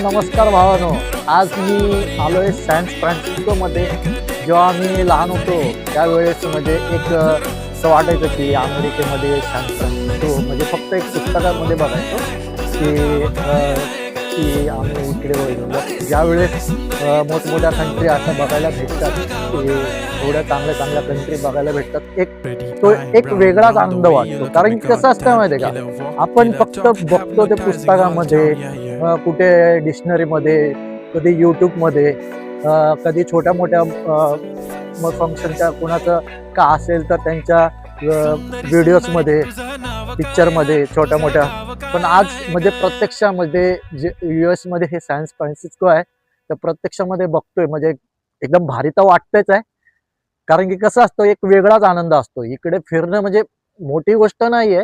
नमस्कार भावानो, आज मी आलोय सॅन फ्रान्सिस्को मध्ये. जेव्हा आम्ही लहान होतो त्यावेळेस म्हणजे एक असं वाटायचं की अमेरिकेमध्ये सॅन फ्रान्सिस्को म्हणजे फक्त एक पुस्तकामध्ये बघायचो की आम्ही इकडे वळलो. ज्यावेळेस मोठमोठ्या कंट्री आता बघायला भेटतात, की एवढ्या चांगल्या चांगल्या कंट्री बघायला भेटतात, एक वेगळाच आनंद वाटतो. कारण की कसं असतं माहिती आहे का, आपण फक्त बघतो ते पुस्तकामध्ये, कुठे डिक्शनरीमध्ये, कधी यूट्यूबमध्ये, कधी छोट्या मोठ्या फंक्शनच्या कुणाचं का असेल तर त्यांच्या व्हिडिओजमध्ये, पिक्चरमध्ये छोट्या मोठ्या. पण आज म्हणजे प्रत्यक्षामध्ये जे US मध्ये हे सॅन फ्रान्सिस्को आहे, तर प्रत्यक्षामध्ये बघतोय म्हणजे एकदम भारी तर वाटतंच आहे. कारण की कसं असतं, एक वेगळाच आनंद असतो. इकडे फिरणं म्हणजे मोठी गोष्ट नाहीये,